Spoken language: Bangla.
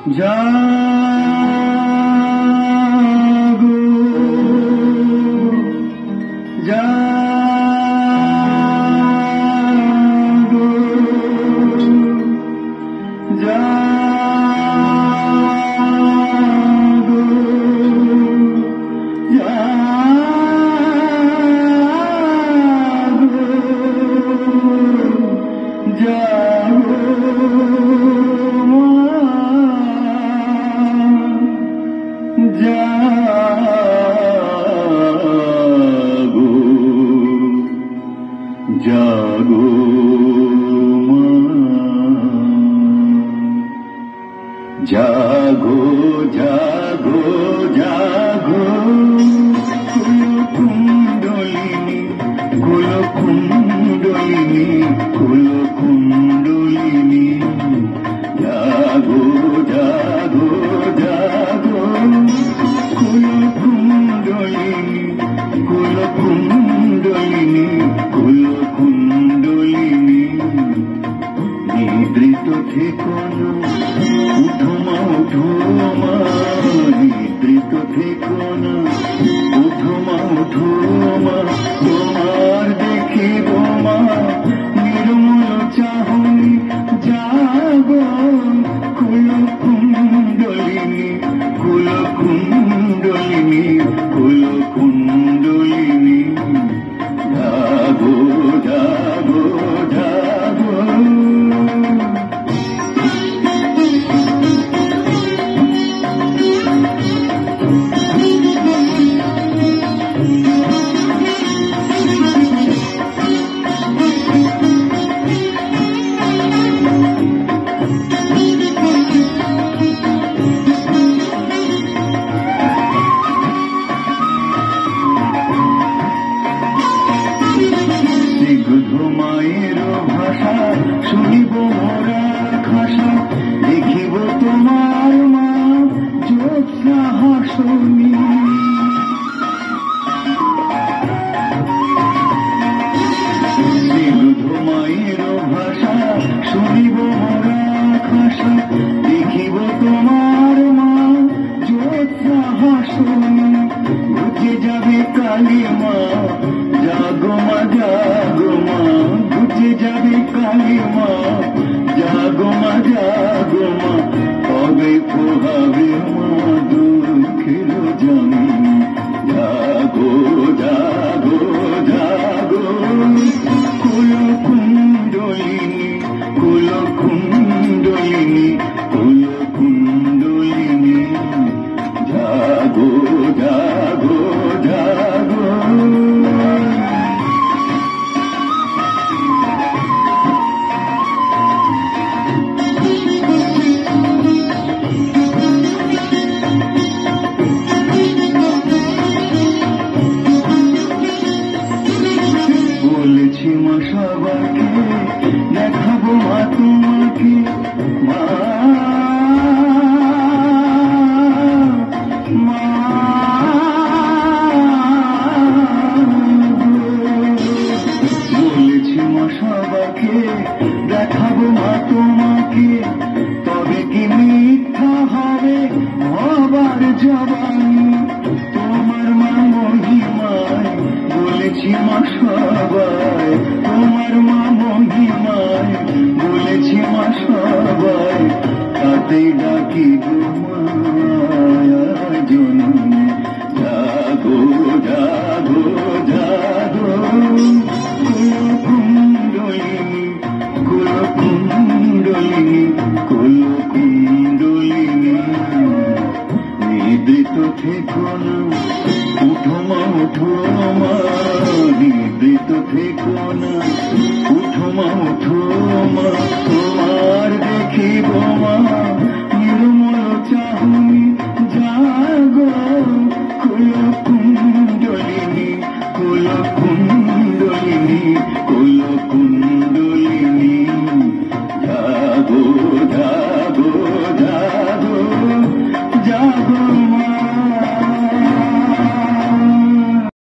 জাগো জাগো জাগো জাগো জাগো জাগো জাগো জাগো জাগো কুলকুণ্ডলিনী কুলকুণ্ডলিনী কুলকুণ্ডলিনী জাগো জাগো জাগো কুলকুণ্ডলিনী কুলকুণ্ডলিনী কুলকুণ্ডলিনী নিদ্রিত থেকো না উঠো মা উঠো মা নিদ্রিত থেকো না উঠো মা উঠো মা তোমার দেখিব মা নির্মল চাহনি জাগো কুলকুণ্ডলিনী কুলকুণ্ডলিনী কুলকুণ্ডলিনী জাগো জাগো জাগো মায়ের ভাষা শুনিব মোরা খাসা দেখিব তোমার মা জ্যোৎস্না হাসনি মায়ের ভাষা শুনিব মোরা খাসা দেখিব তোমার মা জ্যোৎস্না হাসনি বুঝে যাবে কালী মা জাগো মা জাগো মা বুঝে যাবে কালী মা জাগো মা জাগো মা কবে পোহাবে মা দুঃখের জামি জাগো জাগো জাগো কুলকুণ্ডলিনী কুলকুণ্ডলিনী কুলকুণ্ডলিনী জাগো জাগো জাগো বলেছি মা সবাইকে দেখাবো মা তোমাকে মা মা বলেছি মা সবাইকে দেখাবো মা তোমাকে তবে কি মিথ্যা হবে হবার জবানি তোমার মা মহিমায় বলেছি মা সবাই তোমার মা মহিমায় বলেছি মা সবাই তাতেই ডাকি মায়া জননী জাগো জাগো জাগো কুলকুণ্ডলিনী কুলকুণ্ডলিনী কুলকুণ্ডলিনী নিদ্রিত থেকো না উঠো মা উঠো মা নিদ্রিত থেকো না উঠো মা উঠো মা তোমার দেখিব মা